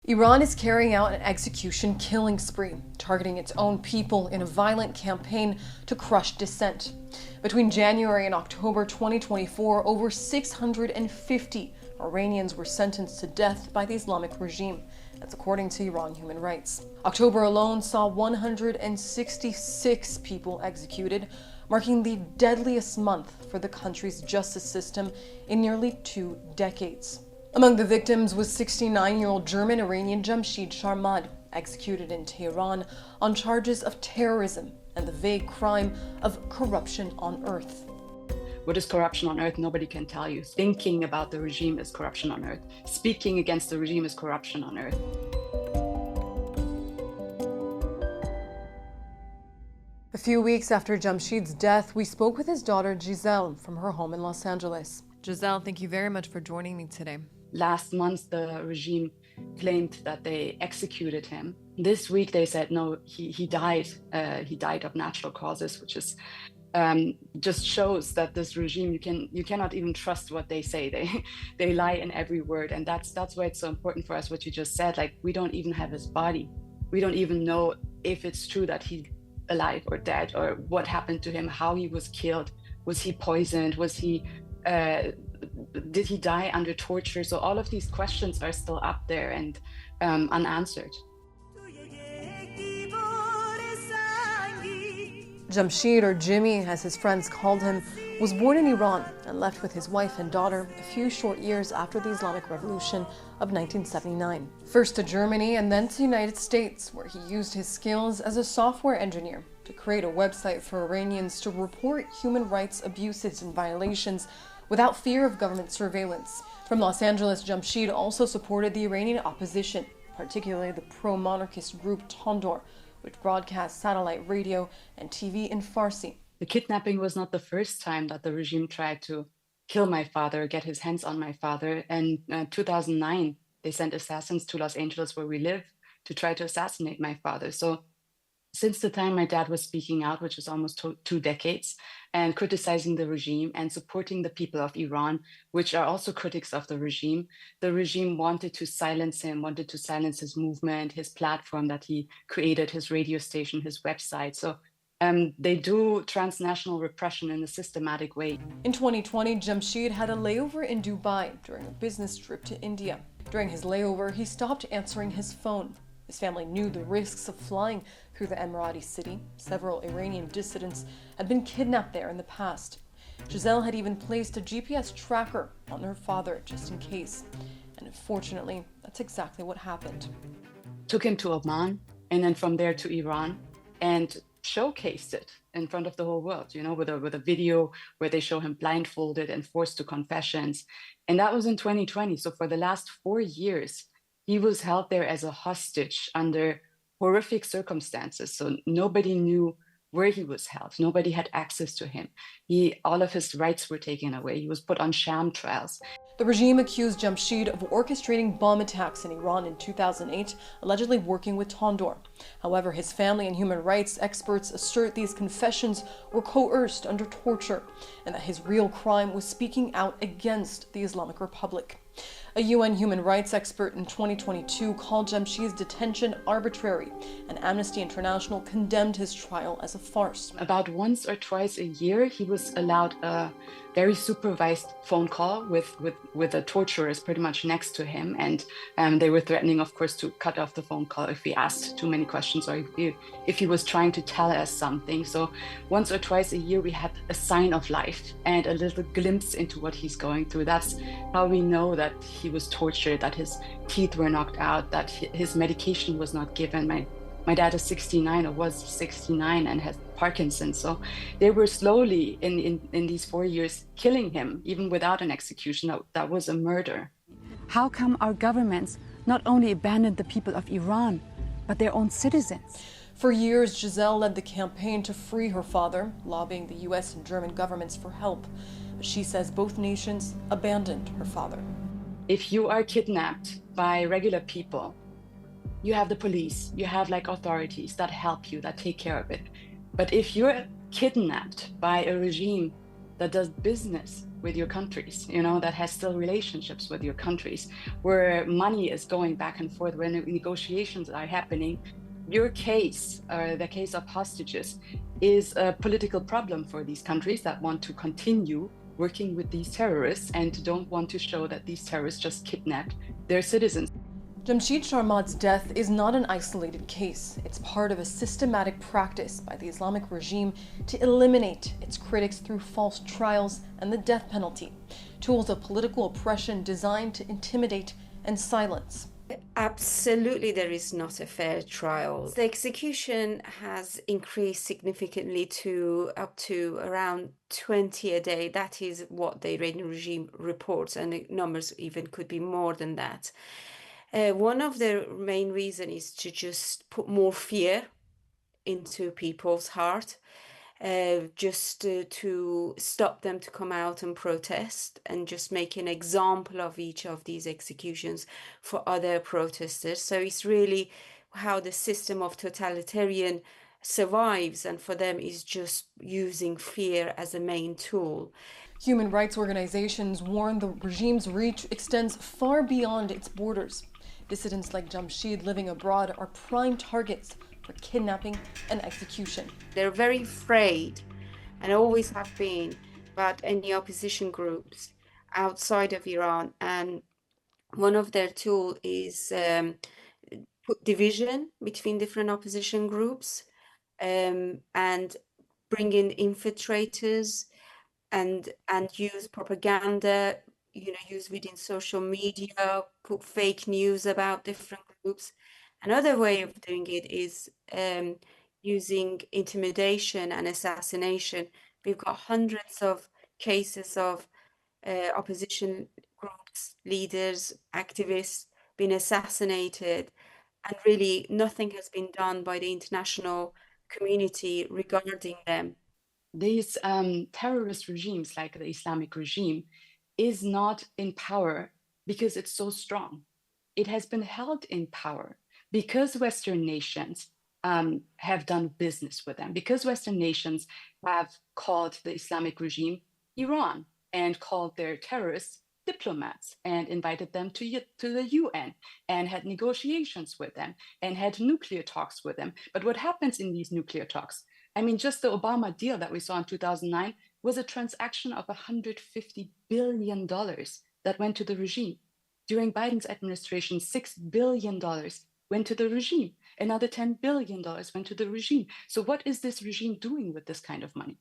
Iran is carrying out an execution killing spree, targeting its own people in a violent campaign to crush dissent. Between January and October 2024, over 650 Iranians were sentenced to death by the Islamic regime. That's according to Iran Human Rights. October alone saw 166 people executed, marking the deadliest month for the country's justice system in nearly 2 decades. Among the victims was 69-year-old German-Iranian Jamshid Sharmad, executed in Tehran on charges of terrorism and the vague crime of corruption on earth. What is corruption on earth? Nobody can tell you. Thinking about the regime is corruption on earth. Speaking against the regime is corruption on earth. A few weeks after Jamshid's death, we spoke with his daughter Giselle from her home in Los Angeles. Giselle, thank you very much for joining me today. Last month, the regime claimed that they executed him. This week, they said, no, he died. He died of natural causes, which is just shows that this regime, you cannot even trust what they say. They lie in every word, and that's why it's so important for us what you just said. Like, we don't even have his body. We don't even know if it's true that he's alive or dead, or what happened to him, how he was killed. Was he poisoned? Was he did he die under torture? So all of these questions are still up there and unanswered. Jamshid, or Jimmy as his friends called him, was born in Iran and left with his wife and daughter a few short years after the Islamic Revolution of 1979. First to Germany and then to the United States, where he used his skills as a software engineer to create a website for Iranians to report human rights abuses and violations without fear of government surveillance. From Los Angeles, Jamshid also supported the Iranian opposition, particularly the pro-monarchist group Tondor, which broadcasts satellite radio and TV in Farsi. The kidnapping was not the first time that the regime tried to kill my father, get his hands on my father. And 2009, they sent assassins to Los Angeles, where we live, to try to assassinate my father. So since the time my dad was speaking out, which is almost 2 decades, and criticizing the regime and supporting the people of Iran, which are also critics of the regime wanted to silence him, wanted to silence his movement, his platform that he created, his radio station, his website. So they do transnational repression in a systematic way. In 2020, Jamshid had a layover in Dubai during a business trip to India. During his layover, he stopped answering his phone. His family knew the risks of flying through the Emirati city. Several Iranian dissidents had been kidnapped there in the past. Giselle had even placed a GPS tracker on her father just in case. And unfortunately, that's exactly what happened. Took him to Oman and then from there to Iran and showcased it in front of the whole world, with a video where they show him blindfolded and forced to confessions. And that was in 2020. So for the last 4 years, he was held there as a hostage under horrific circumstances. So nobody knew where he was held. Nobody had access to him. All of his rights were taken away. He was put on sham trials. The regime accused Jamshid of orchestrating bomb attacks in Iran in 2008, allegedly working with Tondor. However, his family and human rights experts assert these confessions were coerced under torture, and that his real crime was speaking out against the Islamic Republic. A UN human rights expert in 2022 called Jamshid's detention arbitrary, and Amnesty International condemned his trial as a farce. About once or twice a year, he was allowed a very supervised phone call with the torturers pretty much next to him, and they were threatening, of course, to cut off the phone call if he asked too many questions or if he was trying to tell us something. So once or twice a year, we had a sign of life and a little glimpse into what he's going through. That's how we know that he was tortured, that his teeth were knocked out, that his medication was not given. My dad is 69 or was 69 and has Parkinson's. So they were slowly in these 4 years killing him, even without an execution. That was a murder. How come our governments not only abandoned the people of Iran, but their own citizens? For years, Giselle led the campaign to free her father, lobbying the US and German governments for help. But she says both nations abandoned her father. If you are kidnapped by regular people, you have the police, you have authorities that help you, that take care of it. But if you're kidnapped by a regime that does business with your countries, you know, that has still relationships with your countries, where money is going back and forth, where negotiations are happening. Your case, the case of hostages, is a political problem for these countries that want to continue working with these terrorists and don't want to show that these terrorists just kidnapped their citizens. Jamshid Sharmad's death is not an isolated case. It's part of a systematic practice by the Islamic regime to eliminate its critics through false trials and the death penalty, tools of political oppression designed to intimidate and silence. Absolutely, there is not a fair trial. The execution has increased significantly to up to around 20 a day. That is what the Iranian regime reports, and the numbers even could be more than that. One of the main reasons is to just put more fear into people's heart, just to stop them to come out and protest, and just make an example of each of these executions for other protesters. So it's really how the system of totalitarian survives, and for them is just using fear as a main tool. Human rights organizations warn the regime's reach extends far beyond its borders. Dissidents like Jamshid living abroad are prime targets for kidnapping and execution. They're very afraid, and always have been, about any opposition groups outside of Iran. And one of their tools is put division between different opposition groups, and bring in infiltrators, and use propaganda, use within social media, put fake news about different groups. Another way of doing it is using intimidation and assassination. We've got hundreds of cases of opposition groups, leaders, activists being assassinated, and really nothing has been done by the international community regarding them. These terrorist regimes, like the Islamic regime, is not in power because it's so strong. It has been held in power because Western nations have done business with them, because Western nations have called the Islamic regime Iran and called their terrorists diplomats and invited them to the UN and had negotiations with them and had nuclear talks with them. But what happens in these nuclear talks? I mean, just the Obama deal that we saw in 2009 was a transaction of $150 billion that went to the regime. During Biden's administration, $6 billion went to the regime. Another $10 billion went to the regime. So what is this regime doing with this kind of money?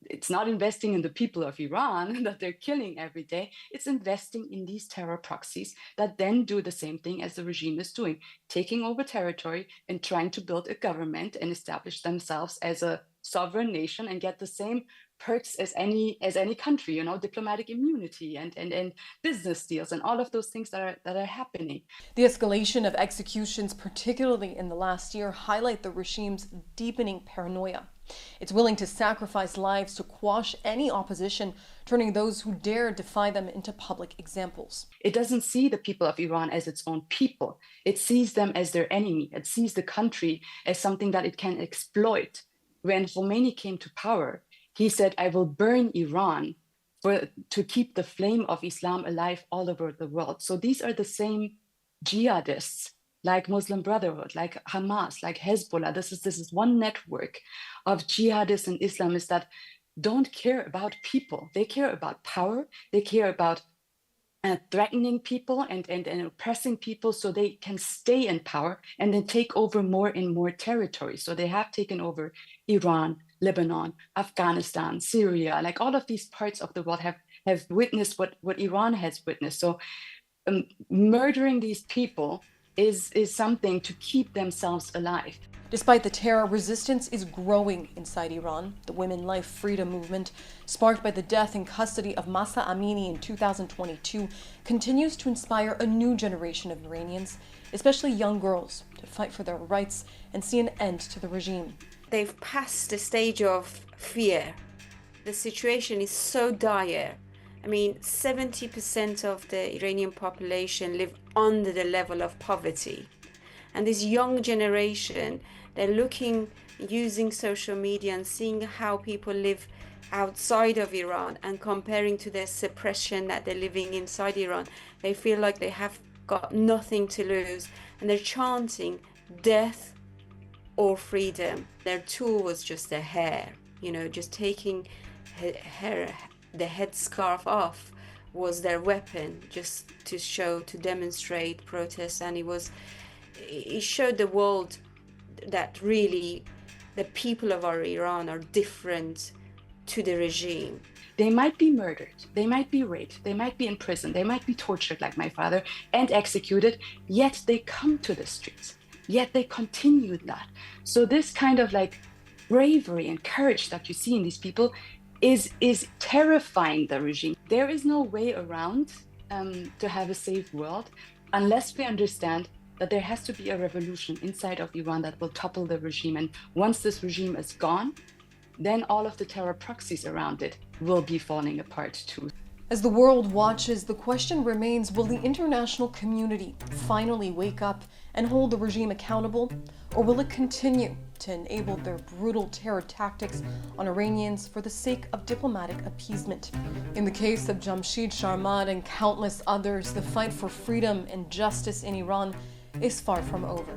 It's not investing in the people of Iran that they're killing every day. It's investing in these terror proxies that then do the same thing as the regime is doing, taking over territory and trying to build a government and establish themselves as a sovereign nation and get the same perks as any country, diplomatic immunity and business deals and all of those things that are happening. The escalation of executions, particularly in the last year, highlight the regime's deepening paranoia. It's willing to sacrifice lives to quash any opposition, turning those who dare defy them into public examples. It doesn't see the people of Iran as its own people. It sees them as their enemy. It sees the country as something that it can exploit. When Khomeini came to power, he said, "I will burn Iran to keep the flame of Islam alive all over the world." So these are the same jihadists, like Muslim Brotherhood, like Hamas, like Hezbollah. This is one network of jihadists and Islamists that don't care about people. They care about power. They care about threatening people and oppressing people so they can stay in power and then take over more and more territory. So they have taken over Iran, Lebanon, Afghanistan, Syria, like all of these parts of the world have witnessed what Iran has witnessed. So murdering these people is something to keep themselves alive. Despite the terror, resistance is growing inside Iran. The Women Life Freedom movement, sparked by the death in custody of Mahsa Amini in 2022, continues to inspire a new generation of Iranians, especially young girls, to fight for their rights and see an end to the regime. They've passed the stage of fear. The situation is so dire. I mean, 70% of the Iranian population live under the level of poverty. And this young generation, they're using social media and seeing how people live outside of Iran and comparing to the suppression that they're living inside Iran, they feel like they have got nothing to lose, and they're chanting death or freedom. Their tool was just their hair, just taking the headscarf off was their weapon, just to demonstrate protest. And it showed the world that really the people of our Iran are different to the regime. They might be murdered, they might be raped, they might be in prison, they might be tortured like my father and executed, yet they come to the streets, yet they continued that. So this kind of like bravery and courage that you see in these people is terrifying the regime. There is no way around to have a safe world unless we understand that there has to be a revolution inside of Iran that will topple the regime. And once this regime is gone, then all of the terror proxies around it will be falling apart too. As the world watches, the question remains, will the international community finally wake up and hold the regime accountable? Or will it continue to enable their brutal terror tactics on Iranians for the sake of diplomatic appeasement? In the case of Jamshid Sharmad and countless others, the fight for freedom and justice in Iran is far from over.